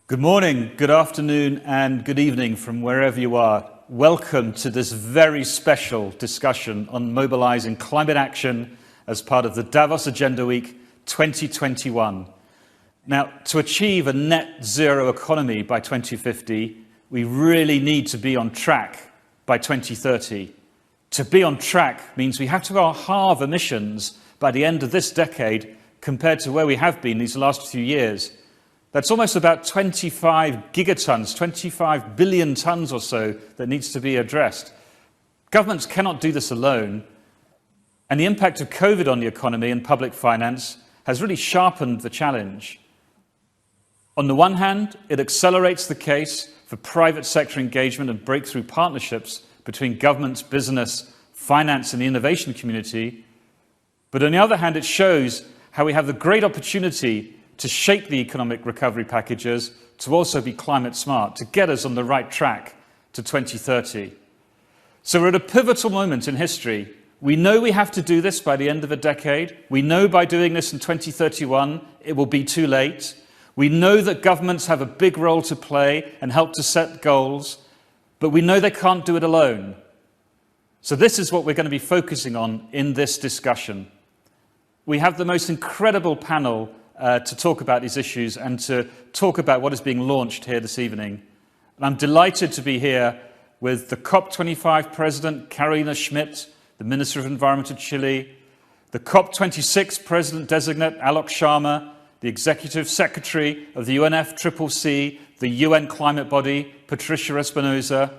Good morning, good afternoon, and good evening from wherever you are. Welcome to this very special discussion on mobilizing climate action as part of the Davos Agenda Week 2021. Now, to achieve a net zero economy by 2050, we really need to be on track by 2030. To be on track means we have to halve emissions by the end of this decade compared to where we have been these last few years. That's almost about 25 gigatons, 25 billion tons or so that needs to be addressed. Governments cannot do this alone, and the impact of COVID on the economy and public finance has really sharpened the challenge. On the one hand, it accelerates the case for private sector engagement and breakthrough partnerships between governments, business, finance and the innovation community. But on the other hand, it shows how we have the great opportunity to shape the economic recovery packages to also be climate smart, to get us on the right track to 2030. So we're at a pivotal moment in history. We know we have to do this by the end of a decade. We know by doing this in 2031, it will be too late. We know that governments have a big role to play and help to set goals, but we know they can't do it alone. So this is what we're going to be focusing on in this discussion. We have the most incredible panel to talk about these issues and to talk about what is being launched here this evening. And I'm delighted to be here with the COP25 President, Carolina Schmidt, the Minister of Environment of Chile, the COP26 President-designate, Alok Sharma, the Executive Secretary of the UNFCCC, the UN climate body, Patricia Espinosa,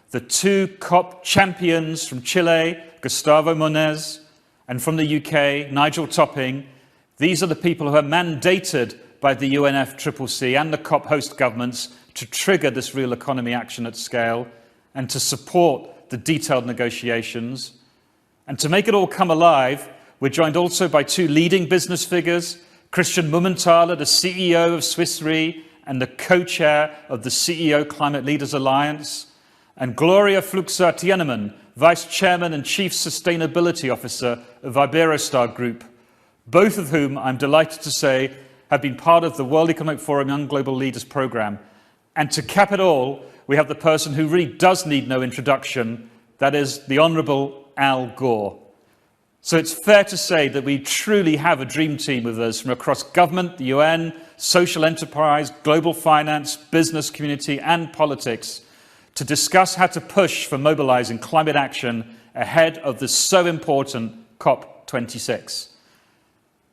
the two COP champions from Chile, Gustavo Moniz, and from the UK, Nigel Topping. These are the people who are mandated by the UNFCCC and the COP host governments to trigger this real economy action at scale and to support the detailed negotiations. And to make it all come alive, we're joined also by two leading business figures, Christian Mumenthaler, the CEO of Swiss Re and the co-chair of the CEO Climate Leaders Alliance, and Gloria Fluxer-Tienemann, Vice Chairman and Chief Sustainability Officer of Iberostar Group, both of whom, I'm delighted to say, have been part of the World Economic Forum Young Global Leaders Programme. And to cap it all, we have the person who really does need no introduction, that is the Honourable Al Gore. So it's fair to say that we truly have a dream team with us from across government, the UN, social enterprise, global finance, business community and politics to discuss how to push for mobilising climate action ahead of the so important COP26.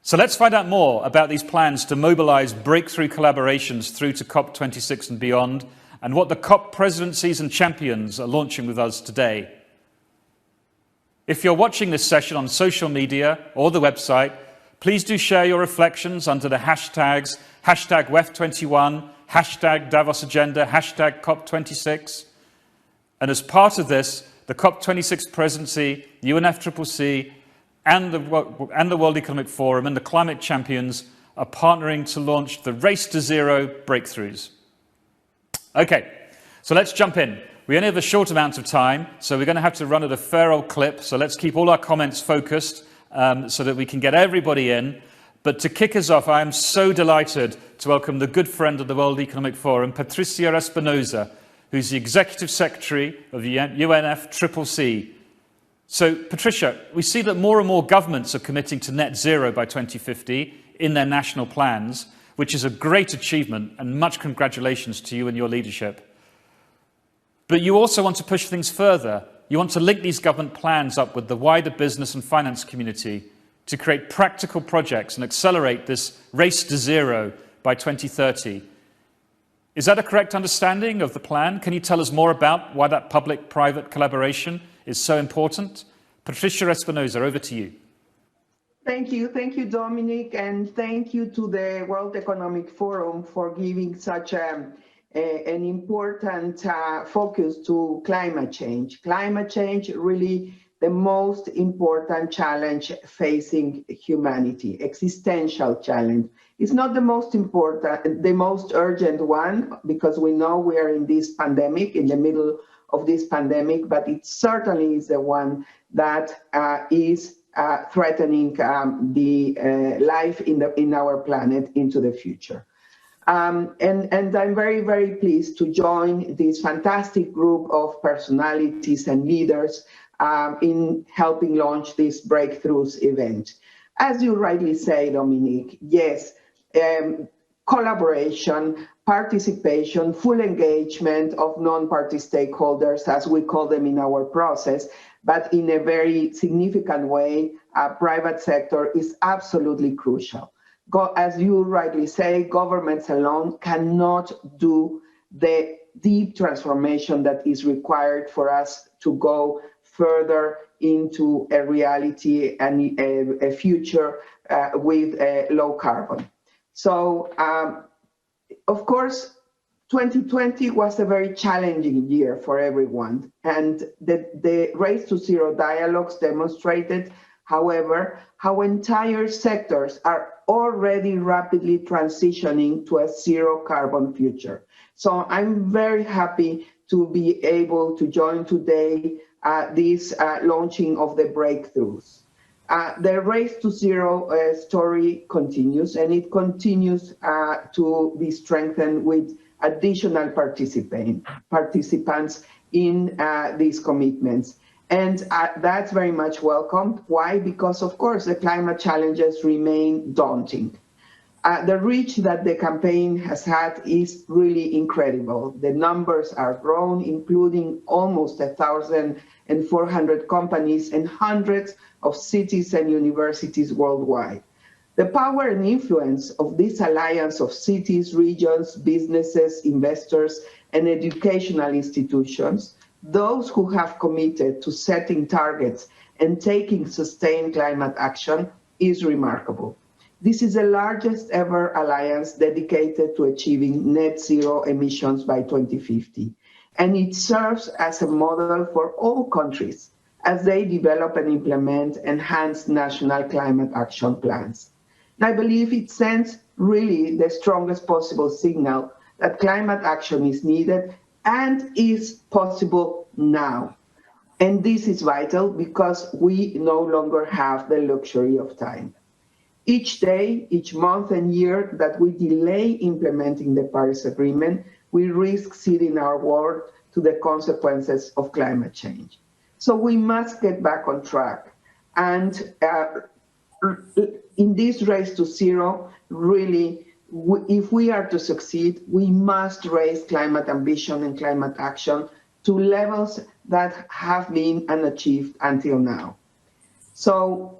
So let's find out more about these plans to mobilise breakthrough collaborations through to COP26 and beyond, and what the COP presidencies and champions are launching with us today. If you're watching this session on social media or the website, please do share your reflections under the hashtags #WEF21, #DavosAgenda, #COP26. And as part of this, the COP26 presidency, the UNFCCC, and the World Economic Forum and the climate champions are partnering to launch the Race to Zero breakthroughs. Okay, so let's jump in. We only have a short amount of time, so we're going to have to run at a fair old clip. So let's keep all our comments focused so that we can get everybody in. But to kick us off, I am so delighted to welcome the good friend of the World Economic Forum, Patricia Espinosa, who's the Executive Secretary of the UNFCCC. So, Patricia, we see that more and more governments are committing to net zero by 2050 in their national plans, which is a great achievement, and much congratulations to you and your leadership. But you also want to push things further. You want to link these government plans up with the wider business and finance community to create practical projects and accelerate this race to zero by 2030. Is that a correct understanding of the plan? Can you tell us more about why that public-private collaboration is so important? Patricia Espinosa, over to you. Thank you, Dominic, and thank you to the World Economic Forum for giving such an important focus to climate change. Climate change really the most important challenge facing humanity, existential challenge. It's not the most important, the most urgent one, because we know we are in this pandemic, in the middle of this pandemic, but it certainly is the one that is threatening the life in our planet into the future. And I'm very, very pleased to join this fantastic group of personalities and leaders in helping launch this Breakthroughs event. As you rightly say, Dominique, yes, collaboration, participation, full engagement of non-party stakeholders, as we call them in our process, but in a very significant way, private sector is absolutely crucial. As you rightly say, governments alone cannot do the deep transformation that is required for us to go further into a reality and a future with low carbon. So, of course, 2020 was a very challenging year for everyone, and the Race to Zero dialogues demonstrated, however, how entire sectors are already rapidly transitioning to a zero carbon future. So I'm very happy to be able to join today this launching of the breakthroughs. The Race to Zero story continues, and it continues to be strengthened with additional participants in these commitments. And that's very much welcomed. Why? Because, of course, the climate challenges remain daunting. The reach that the campaign has had is really incredible. The numbers are grown, including almost 1,400 companies and hundreds of cities and universities worldwide. The power and influence of this alliance of cities, regions, businesses, investors, and educational institutions, those who have committed to setting targets and taking sustained climate action, is remarkable. This is the largest ever alliance dedicated to achieving net zero emissions by 2050. And it serves as a model for all countries as they develop and implement enhanced national climate action plans. And I believe it sends really the strongest possible signal that climate action is needed and is possible now. And this is vital because we no longer have the luxury of time. Each day, each month and year that we delay implementing the Paris Agreement, we risk ceding our world to the consequences of climate change. So we must get back on track. And in this race to zero, really, if we are to succeed, we must raise climate ambition and climate action to levels that have been unachieved until now. So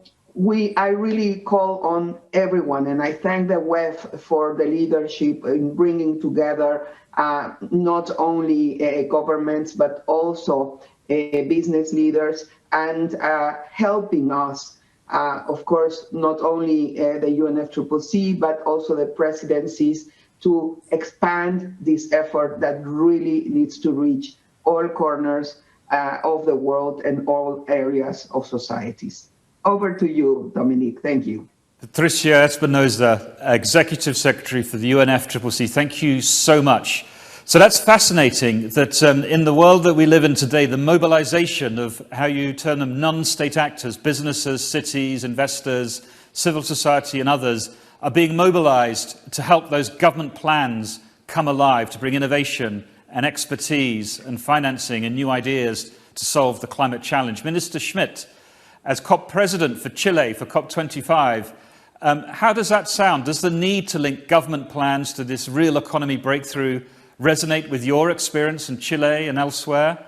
I really call on everyone, and I thank the WEF for the leadership in bringing together not only governments, but also business leaders, and helping us, of course, not only the UNFCCC, but also the presidencies, to expand this effort that really needs to reach all corners of the world and all areas of societies. Over to you, Dominique. Thank you. Patricia Espinosa, Executive Secretary for the UNFCCC, thank you so much. So that's fascinating that in the world that we live in today, the mobilization of how you term them non-state actors, businesses, cities, investors, civil society and others are being mobilized to help those government plans come alive, to bring innovation and expertise and financing and new ideas to solve the climate challenge. Minister Schmidt, as COP President for Chile for COP25, how does that sound? Does the need to link government plans to this real economy breakthrough resonate with your experience in Chile and elsewhere?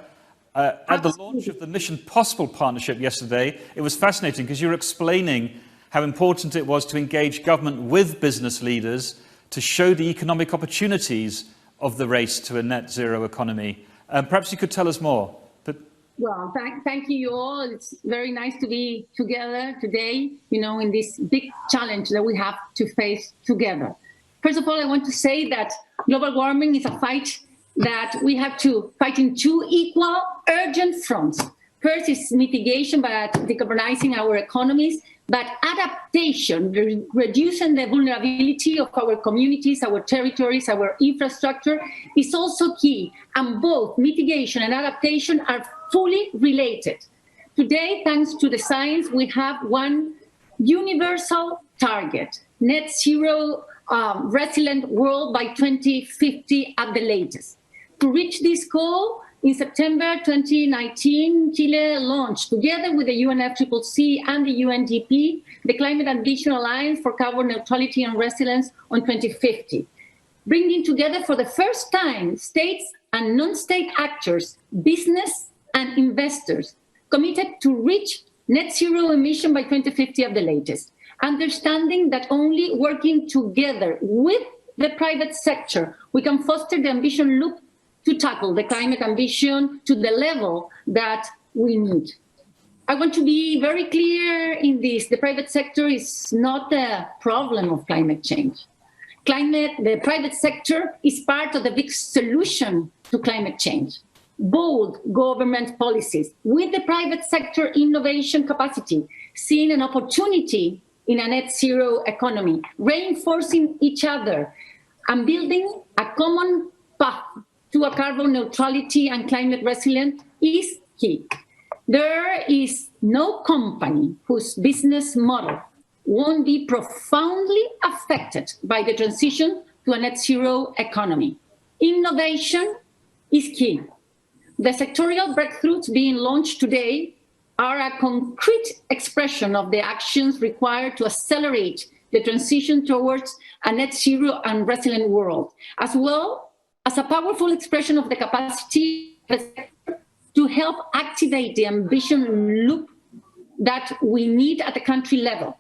At the launch of the Mission Possible partnership yesterday, it was fascinating because you were explaining how important it was to engage government with business leaders to show the economic opportunities of the race to a net zero economy. Perhaps you could tell us more. Well, thank you all. It's very nice to be together today, in this big challenge that we have to face together. First of all, I want to say that global warming is a fight that we have to fight in two equal, urgent fronts. First is mitigation by decarbonizing our economies, but adaptation, reducing the vulnerability of our communities, our territories, our infrastructure is also key. And both mitigation and adaptation are fully related. Today, thanks to the science, we have one universal target, net zero resilient world by 2050 at the latest. To reach this goal, in September 2019, Chile launched, together with the UNFCCC and the UNDP, the Climate Ambition Alliance for Carbon Neutrality and Resilience on 2050, bringing together for the first time states and non-state actors, business and investors, committed to reach net zero emission by 2050 at the latest, understanding that only working together with the private sector, we can foster the ambition loop to tackle the climate ambition to the level that we need. I want to be very clear in this. The private sector is not the problem of climate change. The private sector is part of the big solution to climate change. Bold government policies with the private sector innovation capacity, seeing an opportunity in a net zero economy, reinforcing each other and building a common path to a carbon neutrality and climate resilience is key. There is no company whose business model won't be profoundly affected by the transition to a net zero economy. Innovation is key. The sectorial breakthroughs being launched today are a concrete expression of the actions required to accelerate the transition towards a net zero and resilient world, as well as a powerful expression of the capacity to help activate the ambition loop that we need at the country level.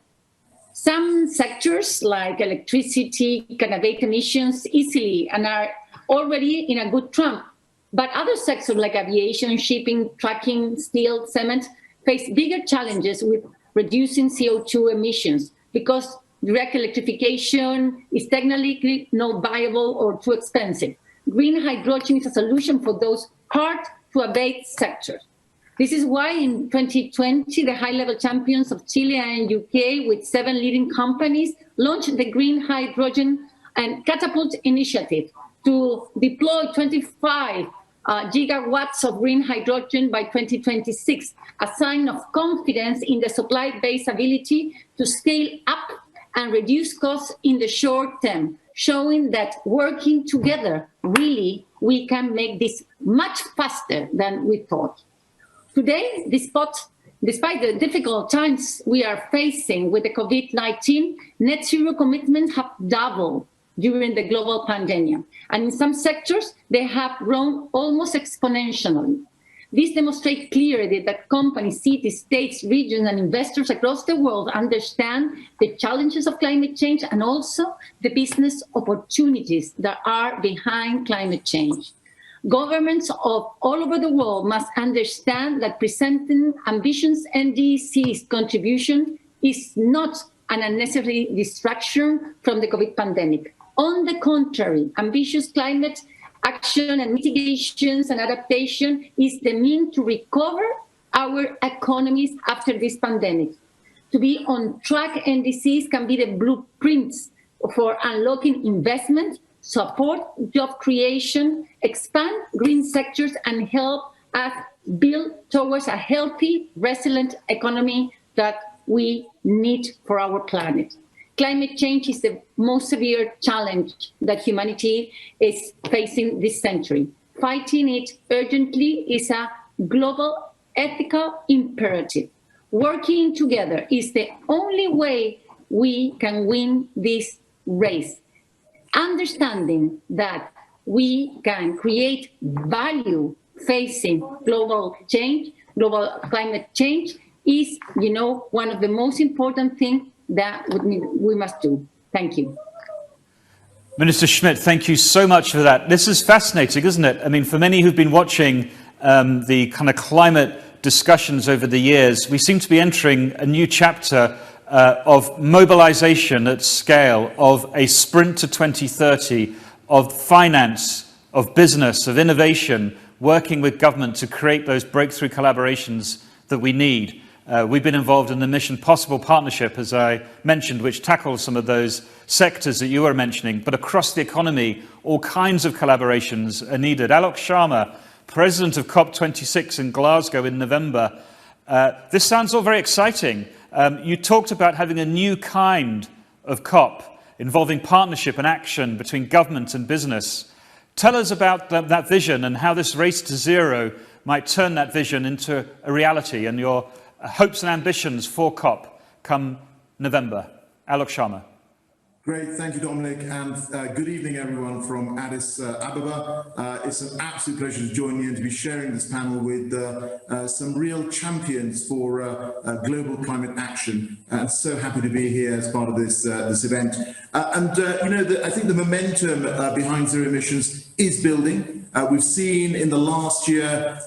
Some sectors like electricity can abate emissions easily and are already in a good trend, but other sectors like aviation, shipping, trucking, steel, cement face bigger challenges with reducing CO2 emissions because direct electrification is technically not viable or too expensive. Green hydrogen is a solution for those hard to abate sectors. This is why in 2020, the high-level champions of Chile and UK with 7 leading companies launched the Green Hydrogen and Catapult Initiative to deploy 25 gigawatts of green hydrogen by 2026, a sign of confidence in the supply-based ability to scale up and reduce costs in the short term, showing that working together, really, we can make this much faster than we thought. Today, despite the difficult times we are facing with the COVID-19, net zero commitments have doubled during the global pandemic. And in some sectors, they have grown almost exponentially. This demonstrates clearly that companies, cities, states, regions, and investors across the world understand the challenges of climate change and also the business opportunities that are behind climate change. Governments of all over the world must understand that presenting ambitious NDC's contribution is not an unnecessary distraction from the COVID pandemic. On the contrary, ambitious climate action and mitigations and adaptation is the means to recover our economies after this pandemic. To be on track, NDCs can be the blueprints for unlocking investment, support job creation, expand green sectors, and help us build towards a healthy, resilient economy that we need for our planet. Climate change is the most severe challenge that humanity is facing this century. Fighting it urgently is a global ethical imperative. Working together is the only way we can win this race. Understanding that we can create value facing global climate change is, one of the most important things that we must do. Thank you. Minister Schmidt, thank you so much for that. This is fascinating, isn't it? I mean, for many who've been watching the kind of climate discussions over the years, we seem to be entering a new chapter of mobilization at scale, of a sprint to 2030, of finance, of business, of innovation, working with government to create those breakthrough collaborations that we need. We've been involved in the Mission Possible partnership, as I mentioned, which tackles some of those sectors that you were mentioning. But across the economy, all kinds of collaborations are needed. Alok Sharma, president of COP26 in Glasgow in November. This sounds all very exciting. You talked about having a new kind of COP. involving partnership and action between government and business. Tell us about that vision and how this race to zero might turn that vision into a reality and your hopes and ambitions for COP come November. Alok Sharma. Great, thank you, Dominic, and good evening, everyone from Addis Ababa. It's an absolute pleasure to join you and to be sharing this panel with some real champions for global climate action. And so happy to be here as part of this event. I think the momentum behind zero emissions is building. We've seen in the last year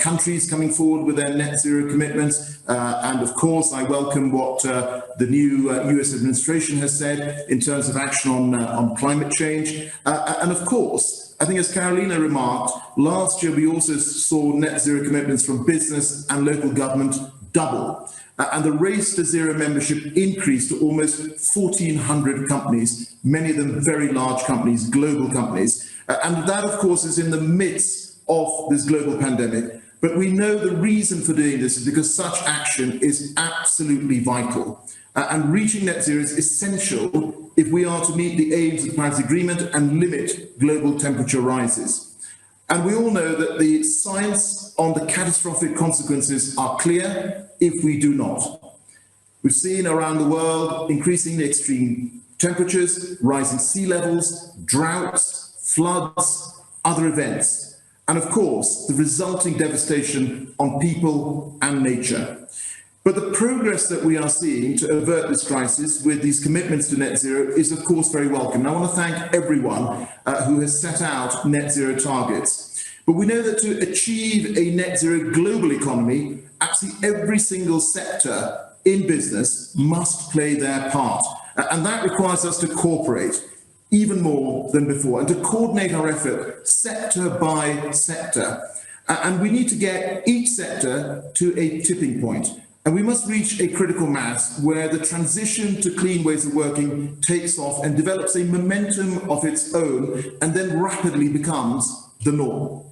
countries coming forward with their net zero commitments. And of course, I welcome what the new US administration has said in terms of action on climate change. And of course, I think as Carolina remarked, last year we also saw net zero commitments from business and local government double. And the race to zero membership increased to almost 1,400 companies, many of them very large companies, global companies. And that, of course, is in the midst of this global pandemic. But we know the reason for doing this is because such action is absolutely vital. And reaching net zero is essential if we are to meet the aims of the Paris Agreement and limit global temperature rises. And we all know that the science on the catastrophic consequences are clear if we do not. We've seen around the world increasingly extreme temperatures, rising sea levels, droughts, floods, other events, and of course, the resulting devastation on people and nature. But the progress that we are seeing to avert this crisis with these commitments to net zero is, of course, very welcome. And I want to thank everyone who has set out net zero targets. But we know that to achieve a net zero global economy, absolutely every single sector in business must play their part. And that requires us to cooperate even more than before and to coordinate our effort sector by sector. And we need to get each sector to a tipping point. And we must reach a critical mass where the transition to clean ways of working takes off and develops a momentum of its own and then rapidly becomes the norm.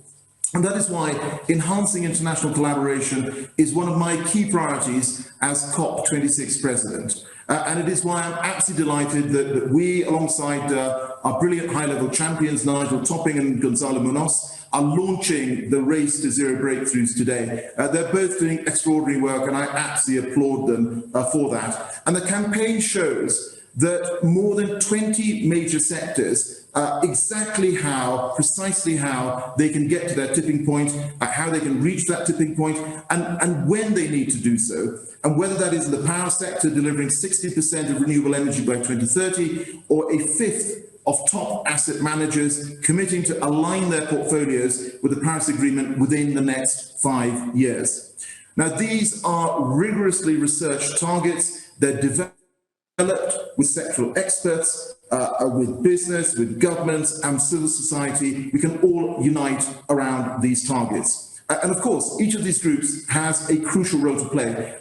And that is why enhancing international collaboration is one of my key priorities as COP26 president. And it is why I'm absolutely delighted that we, alongside our brilliant high-level champions, Nigel Topping and Gonzalo Munoz, are launching the Race to Zero Breakthroughs today. They're both doing extraordinary work, and I absolutely applaud them for that. And the campaign shows that more than 20 major sectors, precisely how they can get to their tipping point, how they can reach that tipping point, and when they need to do so. And whether that is in the power sector, delivering 60% of renewable energy by 2030, or a fifth of top asset managers committing to align their portfolios with the Paris Agreement within the next 5 years. Now, these are rigorously researched targets. They're developed with sectoral experts, with business, with governments and civil society. We can all unite around these targets. And of course, each of these groups has a crucial role to play.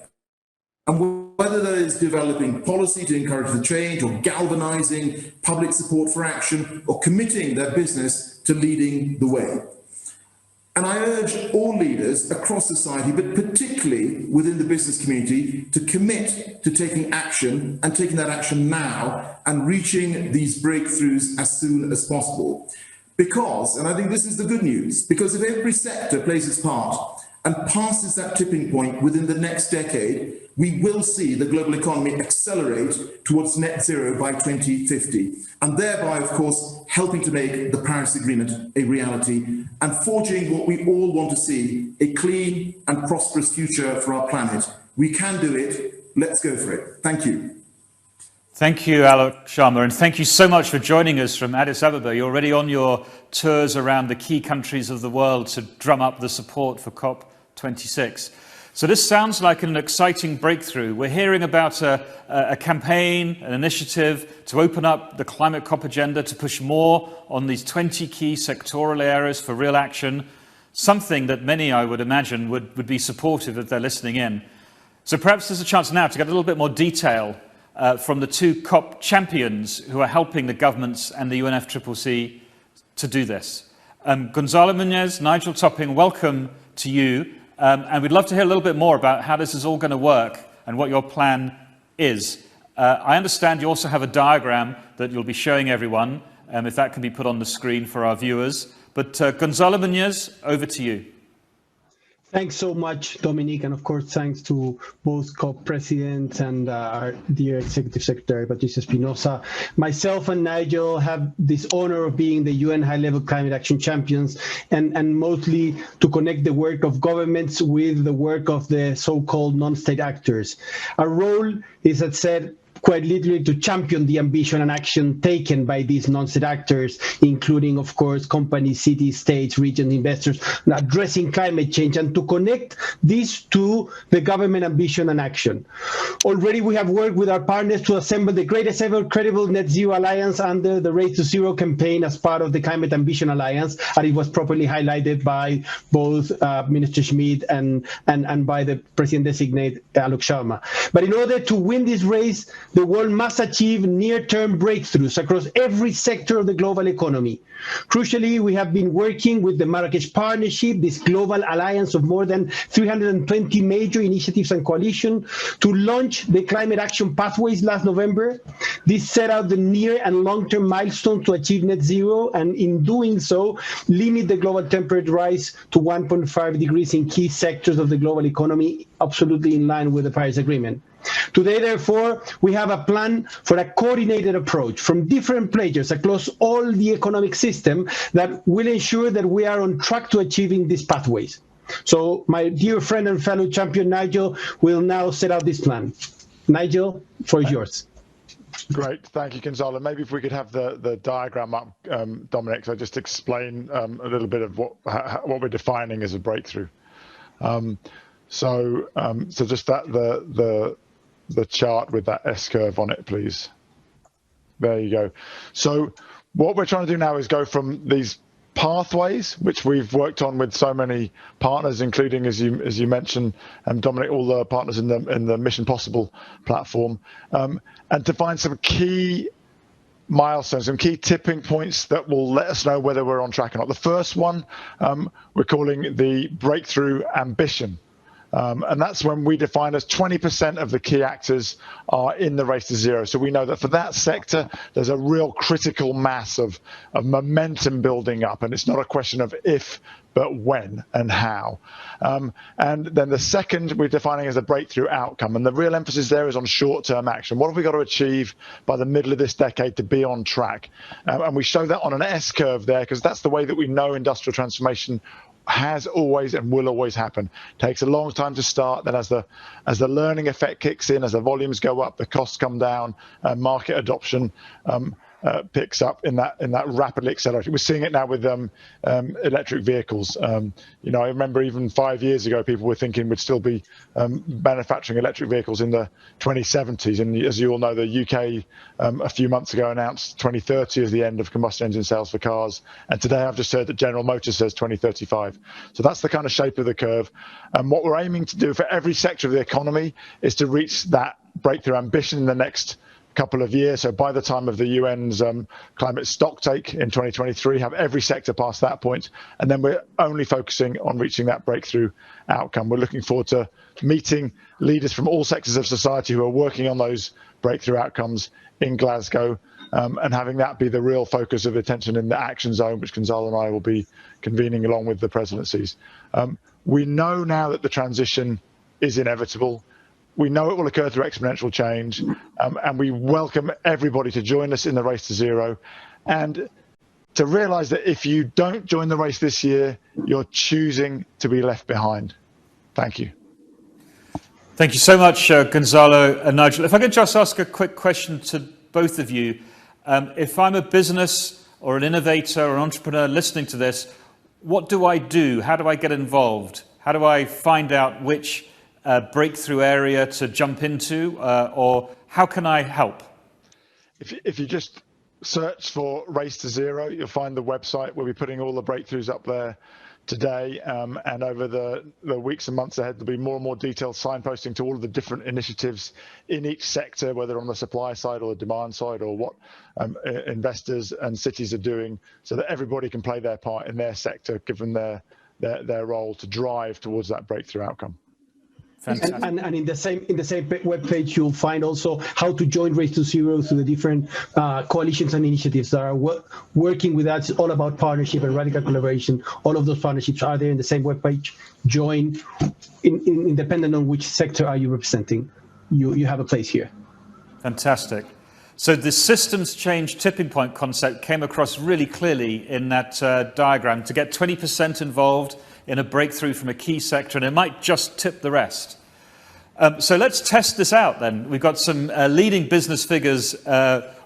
And whether that is developing policy to encourage the change, or galvanizing public support for action, or committing their business to leading the way. And I urge all leaders across society, but particularly within the business community, to commit to taking action, and taking that action now, and reaching these breakthroughs as soon as possible. Because, and I think this is the good news, because if every sector plays its part and passes that tipping point within the next decade, we will see the global economy accelerate towards net zero by 2050, and thereby, of course, helping to make the Paris Agreement a reality and forging what we all want to see, a clean and prosperous future for our planet. We can do it. Let's go for it. Thank you. Thank you, Alok Sharma, and thank you so much for joining us from Addis Ababa. You're already on your tours around the key countries of the world to drum up the support for COP26. So this sounds like an exciting breakthrough. We're hearing about a campaign, an initiative to open up the climate COP agenda, to push more on these 20 key sectoral areas for real action, something that many, I would imagine, would be supportive if they're listening in. So perhaps there's a chance now to get a little bit more detail from the two COP champions who are helping the governments and the UNFCCC to do this. Gonzalo Munoz, Nigel Topping, welcome to you. And we'd love to hear a little bit more about how this is all going to work and what your plan is. I understand you also have a diagram that you'll be showing everyone, if that can be put on the screen for our viewers. But Gonzalo Muñoz, over to you. Thanks so much, Dominic, and of course, thanks to both COP presidents and our dear Executive Secretary, Patricia Espinosa. Myself and Nigel have this honor of being the UN High-Level Climate Action Champions, and mostly to connect the work of governments with the work of the so-called non-state actors. Our role is, as said, quite literally to champion the ambition and action taken by these non-state actors, including, of course, companies, cities, states, regions, investors, addressing climate change, and to connect this to the government ambition and action. Already we have worked with our partners to assemble the greatest ever credible net zero alliance under the Race to Zero campaign as part of the Climate Ambition Alliance, and it was properly highlighted by both Minister Schmidt and by the President-designate Alok Sharma. But in order to win this race, the world must achieve near-term breakthroughs across every sector of the global economy. Crucially, we have been working with the Marrakesh Partnership, this global alliance of more than 320 major initiatives and coalitions, to launch the Climate Action Pathways last November. This set out the near and long-term milestones to achieve net zero, and in doing so, limit the global temperature rise to 1.5 degrees in key sectors of the global economy, absolutely in line with the Paris Agreement. Today, therefore, we have a plan for a coordinated approach from different players across all the economic system that will ensure that we are on track to achieving these pathways. So my dear friend and fellow champion Nigel will now set out this plan. Nigel, the floor is yours. Great, thank you, Gonzalo. Maybe if we could have the diagram up, Dominic, so just explain a little bit of what we're defining as a breakthrough. So just the chart with that S-curve on it, please. There you go. So what we're trying to do now is go from these pathways, which we've worked on with so many partners, including, as you mentioned, Dominic, all the partners in the Mission Possible platform, and to find some key milestones, some key tipping points that will let us know whether we're on track or not. The first one we're calling the breakthrough ambition. And that's when we define as 20% of the key actors are in the race to zero. So we know that for that sector, there's a real critical mass of momentum building up. And it's not a question of if, but when and how. And then the second we're defining as a breakthrough outcome. And the real emphasis there is on short-term action. What have we got to achieve by the middle of this decade to be on track? And we show that on an S-curve there, because that's the way that we know industrial transformation has always and will always happen. Takes a long time to start. Then as the learning effect kicks in, as the volumes go up, the costs come down, market adoption picks up in that rapidly accelerating. We're seeing it now with electric vehicles. You know, I remember even 5 years ago, people were thinking we'd still be manufacturing electric vehicles in the 2070s. And as you all know, the UK a few months ago announced 2030 as the end of combustion engine sales for cars. And today I've just heard that General Motors says 2035. So that's the kind of shape of the curve. And what we're aiming to do for every sector of the economy is to reach that breakthrough ambition in the next couple of years. So by the time of the UN's climate stocktake in 2023, have every sector past that point, and then we're only focusing on reaching that breakthrough outcome. We're looking forward to meeting leaders from all sectors of society who are working on those breakthrough outcomes in Glasgow, and having that be the real focus of attention in the action zone, which Gonzalo and I will be convening along with the presidencies. We know now that the transition is inevitable. We know it will occur through exponential change, and we welcome everybody to join us in the race to zero, and to realize that if you don't join the race this year, you're choosing to be left behind. Thank you. Thank you so much, Gonzalo and Nigel. If I could just ask a quick question to both of you. If I'm a business or an innovator or entrepreneur listening to this, what do I do? How do I get involved? How do I find out which breakthrough area to jump into, or how can I help? If you just search for Race to Zero, you'll find the website. We'll be putting all the breakthroughs up there today, and over the weeks and months ahead, there'll be more and more detailed signposting to all of the different initiatives in each sector, whether on the supply side or the demand side, or what investors and cities are doing, so that everybody can play their part in their sector, given their role to drive towards that breakthrough outcome. Fantastic. And in the same webpage, you'll find also how to join Race to Zero through the different coalitions and initiatives that are working with us. It's all about partnership and radical collaboration. All of those partnerships are there in the same webpage. Join, independent on which sector are you representing. You have a place here. Fantastic. So the systems change tipping point concept came across really clearly in that diagram, to get 20% involved in a breakthrough from a key sector, and it might just tip the rest. So let's test this out then. We've got some leading business figures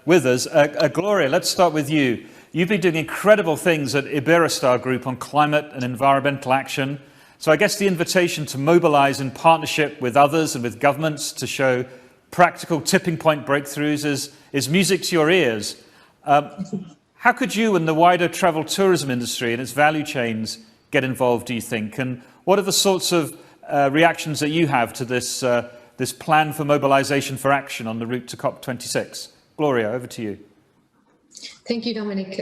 with us. Gloria, let's start with you. You've been doing incredible things at Iberostar Group on climate and environmental action. So I guess the invitation to mobilize in partnership with others and with governments to show practical tipping point breakthroughs is music to your ears. How could you and the wider travel tourism industry and its value chains get involved, do you think? And what are the sorts of reactions that you have to this, this plan for mobilization for action on the route to COP26? Gloria, over to you. Thank you, Dominic.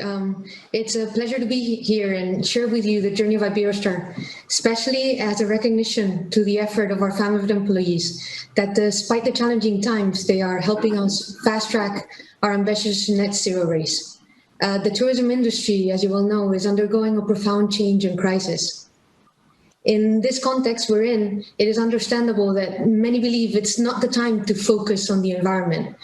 It's a pleasure to be here and share with you the journey of Iberostar, especially as a recognition to the effort of our family of employees, that despite the challenging times, they are helping us fast track our ambitious net zero race. The tourism industry, as you well know, is undergoing a profound change and crisis. In this context we're in, it is understandable that many believe it's not the time to focus on the environment.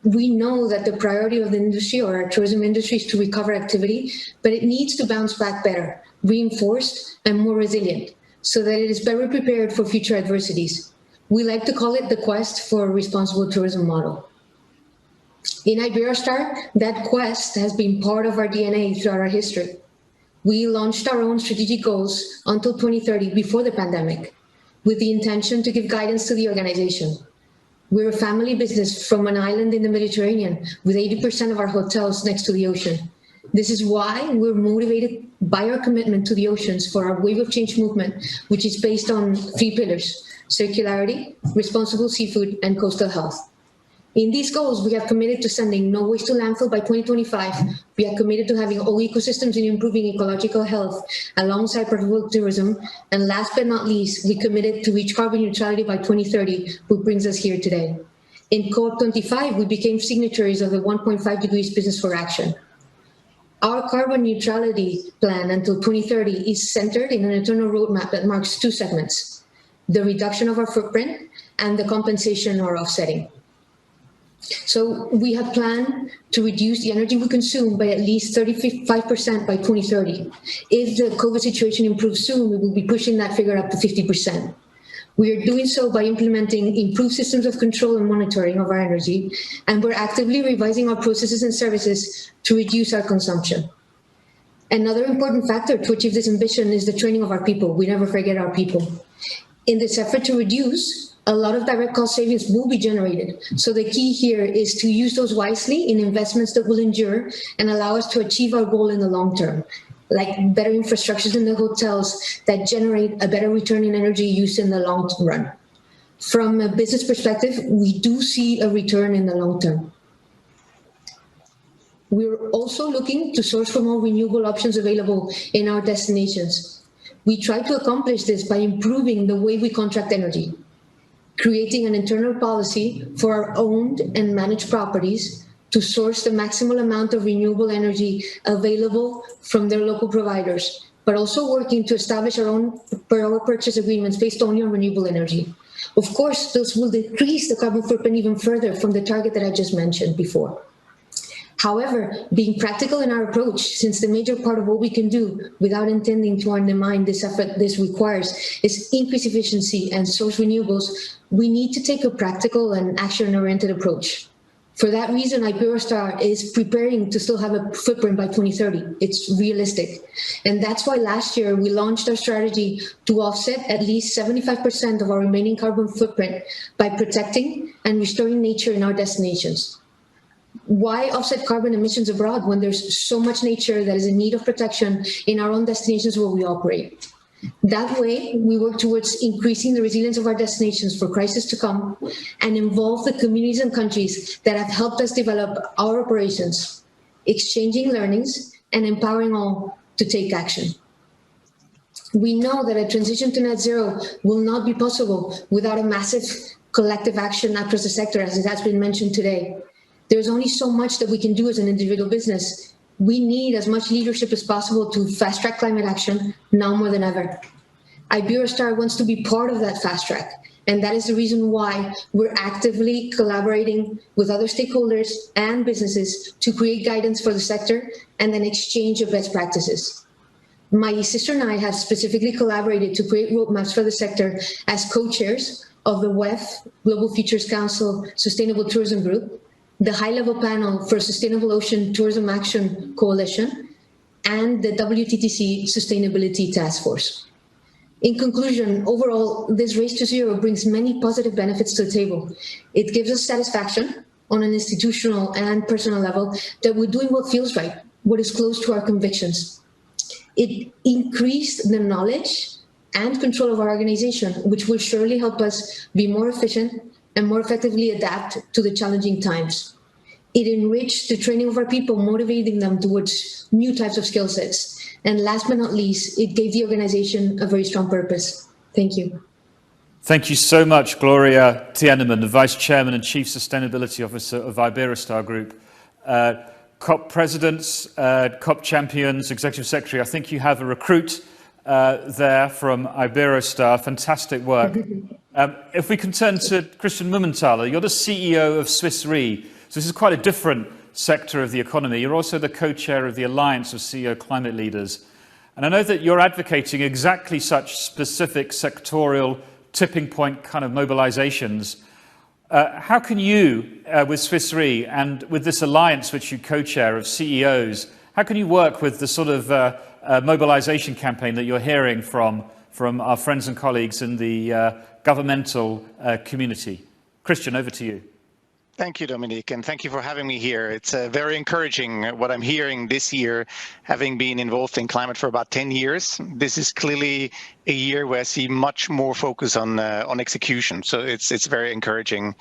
We know that the priority of the industry, or our tourism industry, is to recover activity, but it needs to bounce back better, reinforced and more resilient, so that it is better prepared for future adversities. We like to call it the quest for a responsible tourism model. In Iberostar, that quest has been part of our DNA throughout our history. We launched our own strategic goals until 2030 before the pandemic, with the intention to give guidance to the organization. We're a family business from an island in the Mediterranean with 80% of our hotels next to the ocean. This is why we're motivated by our commitment to the oceans for our Wave of Change movement, which is based on 3 pillars: circularity, responsible seafood, and coastal health. In these goals, we have committed to sending no waste to landfill by 2025. We are committed to having all ecosystems and improving ecological health alongside profitable tourism. And last but not least, we committed to reach carbon neutrality by 2030, which brings us here today. In COP25, we became signatories of the 1.5 degrees Business for Action. Our carbon neutrality plan until 2030 is centered in an internal roadmap that marks 2 segments: the reduction of our footprint and the compensation or offsetting. So we have planned to reduce the energy we consume by at least 35% by 2030. If the COVID situation improves soon, we will be pushing that figure up to 50%. We are doing so by implementing improved systems of control and monitoring of our energy, and we're actively revising our processes and services to reduce our consumption. Another important factor to achieve this ambition is the training of our people. We never forget our people. In this effort to reduce, a lot of direct cost savings will be generated. So the key here is to use those wisely in investments that will endure and allow us to achieve our goal in the long term, like better infrastructures in the hotels that generate a better return in energy use in the long run. From a business perspective, we do see a return in the long term. We're also looking to source for more renewable options available in our destinations. We try to accomplish this by improving the way we contract energy, creating an internal policy for our owned and managed properties to source the maximal amount of renewable energy available from their local providers, but also working to establish our own power purchase agreements based only on renewable energy. Of course, those will decrease the carbon footprint even further from the target that I just mentioned before. However, being practical in our approach, since the major part of what we can do without intending to undermine this effort this requires is increase efficiency and source renewables, we need to take a practical and action-oriented approach. For that reason, Iberostar is preparing to still have a footprint by 2030. It's realistic. And that's why last year we launched our strategy to offset at least 75% of our remaining carbon footprint by protecting and restoring nature in our destinations. Why offset carbon emissions abroad when there's so much nature that is in need of protection in our own destinations where we operate? That way, we work towards increasing the resilience of our destinations for crises to come and involve the communities and countries that have helped us develop our operations, exchanging learnings and empowering all to take action. We know that a transition to net zero will not be possible without a massive collective action across the sector, as it has been mentioned today. There's only so much that we can do as an individual business. We need as much leadership as possible to fast-track climate action now more than ever. Iberostar wants to be part of that fast track, and that is the reason why we're actively collaborating with other stakeholders and businesses to create guidance for the sector and an exchange of best practices. My sister and I have specifically collaborated to create roadmaps for the sector as co-chairs of the WEF, Global Futures Council Sustainable Tourism Group, the High-Level Panel for Sustainable Ocean Tourism Action Coalition, and the WTTC Sustainability Task Force. In conclusion, overall, this race to zero brings many positive benefits to the table. It gives us satisfaction on an institutional and personal level that we're doing what feels right, what is close to our convictions. It increased the knowledge and control of our organization, which will surely help us be more efficient and more effectively adapt to the challenging times. It enriched the training of our people, motivating them towards new types of skill sets. And last but not least, it gave the organization a very strong purpose. Thank you. Thank you so much, Gloria Tienemann, the Vice Chairman and Chief Sustainability Officer of Iberostar Group. COP presidents, COP champions, Executive Secretary, I think you have a recruit there from Iberostar. Fantastic work. If we can turn to Christian Mumenthaler, you're the CEO of Swiss Re. So this is quite a different sector of the economy. You're also the co-chair of the Alliance of CEO Climate Leaders. And I know that you're advocating exactly such specific sectorial tipping point kind of mobilizations. How can you, with Swiss Re and with this alliance which you co-chair of CEOs, how can you work with the sort of mobilization campaign that you're hearing from our friends and colleagues in the governmental community? Christian, over to you. Thank you, Dominique, and thank you for having me here. It's very encouraging what I'm hearing this year, having been involved in climate for about 10 years. This is clearly a year where I see much more focus on execution, so it's very encouraging.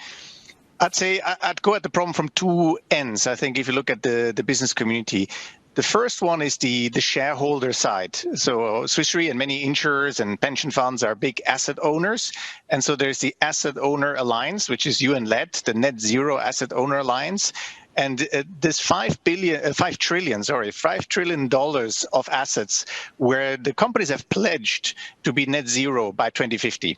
I'd say I'd go at the problem from two ends. I think if you look at the business community, the first one is the shareholder side. So Swiss Re and many insurers and pension funds are big asset owners. And so there's the Asset Owner Alliance, which is UN-led, the Net Zero Asset Owner Alliance. And this $5 trillion of assets where the companies have pledged to be net zero by 2050.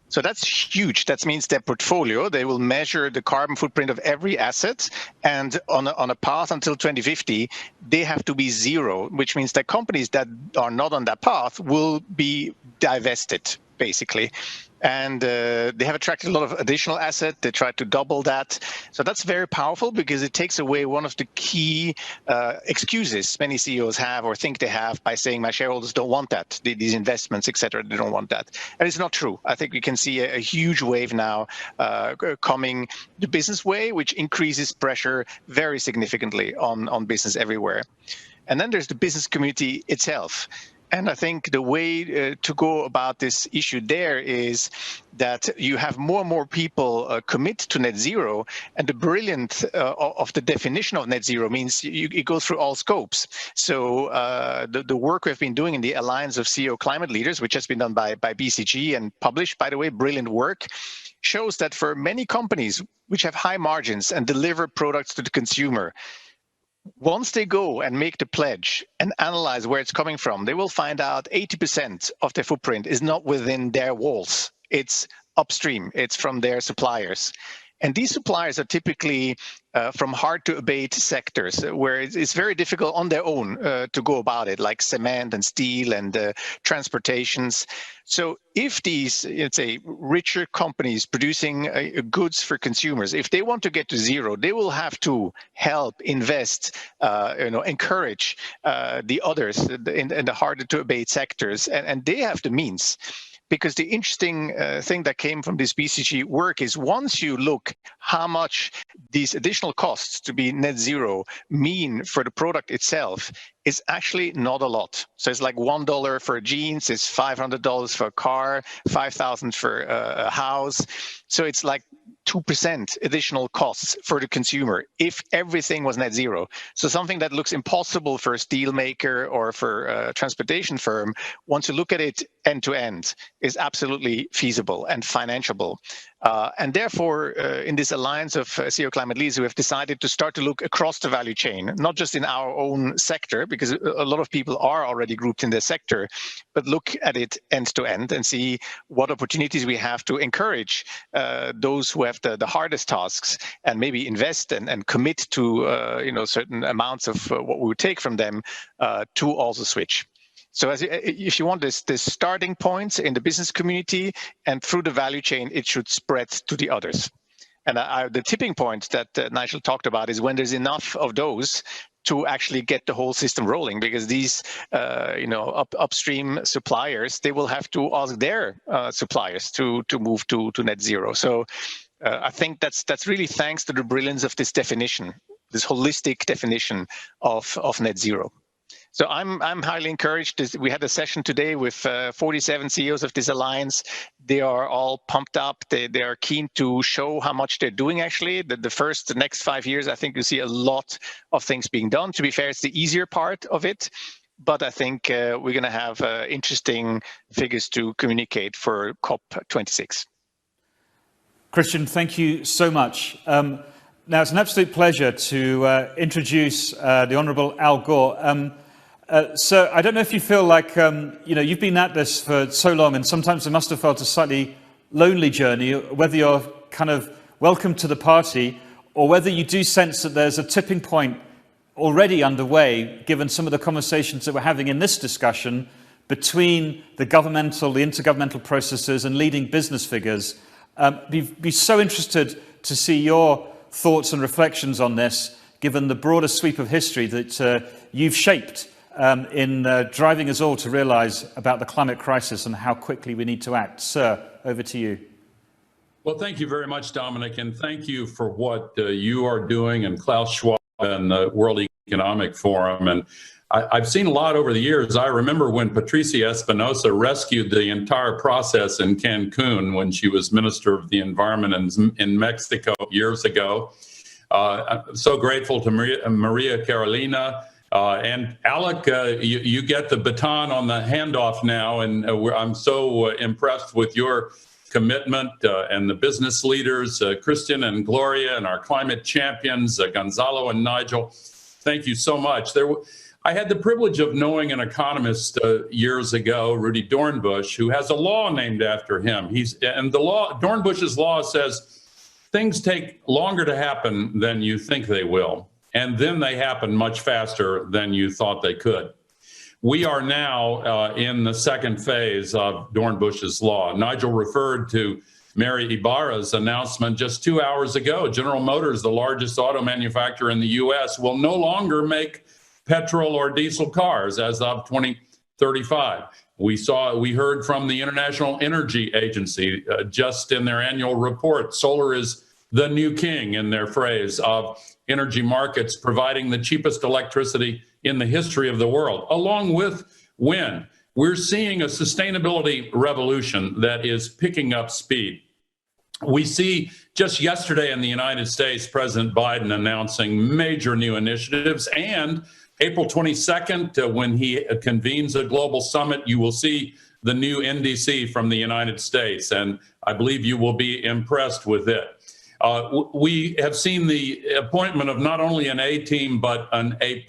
So that's huge. That means their portfolio, they will measure the carbon footprint of every asset, and on a path until 2050, they have to be zero, which means that companies that are not on that path will be divested, basically. And they have attracted a lot of additional assets. They tried to double that. So that's very powerful because it takes away one of the key excuses many CEOs have or think they have by saying my shareholders don't want that, these investments, et cetera, they don't want that. And it's not true. I think we can see a huge wave now coming the business way, which increases pressure very significantly on business everywhere. And then there's the business community itself. And I think the way to go about this issue there is that you have more and more people commit to net zero. And the brilliance of the definition of net zero means you go through all scopes. So the work we've been doing in the Alliance of CEO Climate Leaders, which has been done by BCG and published, by the way, brilliant work, shows that for many companies which have high margins and deliver products to the consumer, once they go and make the pledge and analyze where it's coming from, they will find out 80% of their footprint is not within their walls. It's upstream. It's from their suppliers. And these suppliers are typically from hard-to-abate sectors where it's very difficult on their own to go about it, like cement and steel and transportations. So if these, let's say, richer companies producing goods for consumers, if they want to get to zero, they will have to help, invest, encourage the others in the harder-to-abate sectors, and they have the means. Because the interesting thing that came from this BCG work is once you look how much these additional costs to be net zero mean for the product itself, it's actually not a lot. So it's like $1 for jeans, it's $500 for a car, $5,000 for a house. So it's like 2% additional costs for the consumer if everything was net zero. So something that looks impossible for a steel maker or for a transportation firm, once you look at it end to end, is absolutely feasible and financeable. And therefore, in this alliance of CEO climate leaders, we have decided to start to look across the value chain, not just in our own sector, because a lot of people are already grouped in their sector, but look at it end to end and see what opportunities we have to encourage those who have the hardest tasks and maybe invest and commit to certain amounts of what we would take from them to also switch. So if you want this starting point in the business community and through the value chain, it should spread to the others. And the tipping point that Nigel talked about is when there's enough of those to actually get the whole system rolling, because these upstream suppliers, they will have to ask their suppliers to move to net zero. So I think that's really thanks to the brilliance of this definition, this holistic definition of net zero. So I'm highly encouraged. We had a session today with 47 CEOs of this alliance. They are all pumped up. They are keen to show how much they're doing actually. The next 5 years, I think you see a lot of things being done. To be fair, it's the easier part of it. But I think we're going to have interesting figures to communicate for COP26. Christian, thank you so much. Now, it's an absolute pleasure to introduce the Honourable Al Gore. So I don't know if you feel like, you've been at this for so long and sometimes it must have felt a slightly lonely journey, whether you're kind of welcome to the party or whether you do sense that there's a tipping point already underway, given some of the conversations that we're having in this discussion between the intergovernmental processes and leading business figures. Be so interested to see your thoughts and reflections on this, given the broader sweep of history that you've shaped in driving us all to realize about the climate crisis and how quickly we need to act. Sir, over to you. Well, thank you very much, Dominic, and thank you for what you are doing and Klaus Schwab and the World Economic Forum. And I've seen a lot over the years. I remember when Patricia Espinosa rescued the entire process in Cancun when she was Minister of the Environment in Mexico years ago. I'm so grateful to Maria Carolina. And Alec, you get the baton on the handoff now, and I'm so impressed with your commitment and the business leaders, Christian and Gloria, and our climate champions, Gonzalo and Nigel. Thank you so much. I had the privilege of knowing an economist years ago, Rudy Dornbusch, who has a law named after him. Dornbusch's law says things take longer to happen than you think they will. And then they happen much faster than you thought they could. We are now in the second phase of Dornbusch's law. Nigel referred to Mary Ibarra's announcement just 2 hours ago. General Motors, the largest auto manufacturer in the US, will no longer make petrol or diesel cars as of 2035. We heard from the International Energy Agency just in their annual report. Solar is the new king, in their phrase, of energy markets, providing the cheapest electricity in the history of the world, along with wind. We're seeing a sustainability revolution that is picking up speed. We see just yesterday in the United States, President Biden announcing major new initiatives, and April 22nd, when he convenes a global summit, you will see the new NDC from the United States, and I believe you will be impressed with it. We have seen the appointment of not only an A team, but an A+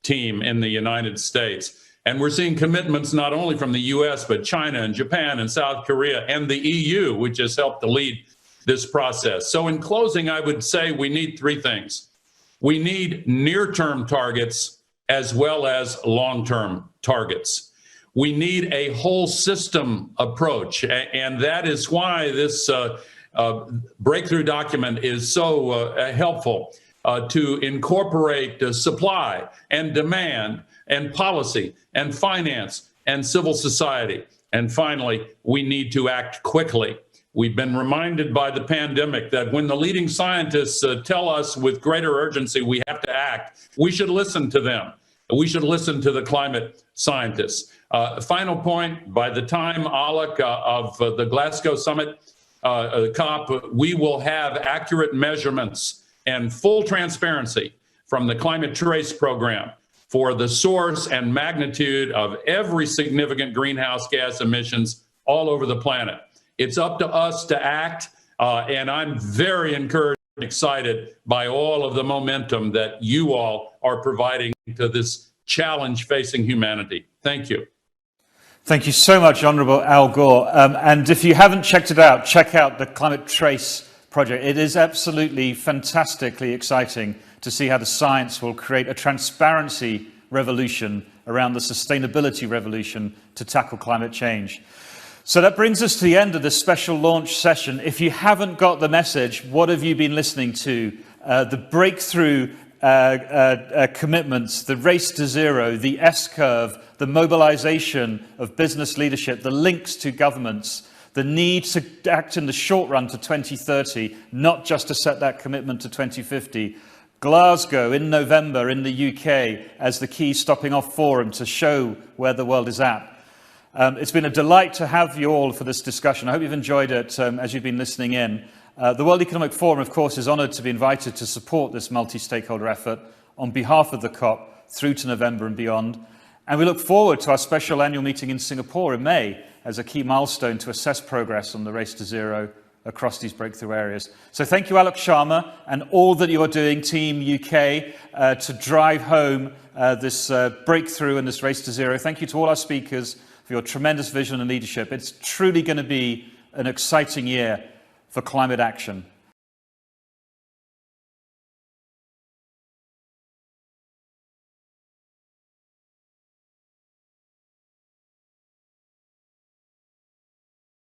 team in the United States. And we're seeing commitments not only from the US, but China and Japan and South Korea and the EU, which has helped to lead this process. So in closing, I would say we need three things. We need near-term targets as well as long-term targets. We need a whole system approach, and that is why this breakthrough document is so helpful to incorporate supply and demand and policy and finance and civil society. And finally, we need to act quickly. We've been reminded by the pandemic that when the leading scientists tell us with greater urgency we have to act, we should listen to them. We should listen to the climate scientists. Final point, by the time, Alec, of the Glasgow summit, COP, we will have accurate measurements and full transparency from the Climate Trace program for the source and magnitude of every significant greenhouse gas emissions all over the planet. It's up to us to act, and I'm very encouraged and excited by all of the momentum that you all are providing to this challenge facing humanity. Thank you. Thank you so much, Honourable Al Gore. And if you haven't checked it out, check out the Climate Trace project. It is absolutely fantastically exciting to see how the science will create a transparency revolution around the sustainability revolution to tackle climate change. So that brings us to the end of this special launch session. If you haven't got the message, what have you been listening to? The breakthrough commitments, the race to zero, the S-curve, the mobilization of business leadership, the links to governments, the need to act in the short run to 2030, not just to set that commitment to 2050. Glasgow in November in the UK as the key stopping off forum to show where the world is at. It's been a delight to have you all for this discussion. I hope you've enjoyed it as you've been listening in. The World Economic Forum, of course, is honoured to be invited to support this multi-stakeholder effort on behalf of the COP through to November and beyond. And we look forward to our special annual meeting in Singapore in May as a key milestone to assess progress on the race to zero across these breakthrough areas. So thank you, Alok Sharma, and all that you are doing, Team UK, to drive home this breakthrough and this race to zero. Thank you to all our speakers for your tremendous vision and leadership. It's truly going to be an exciting year for climate action.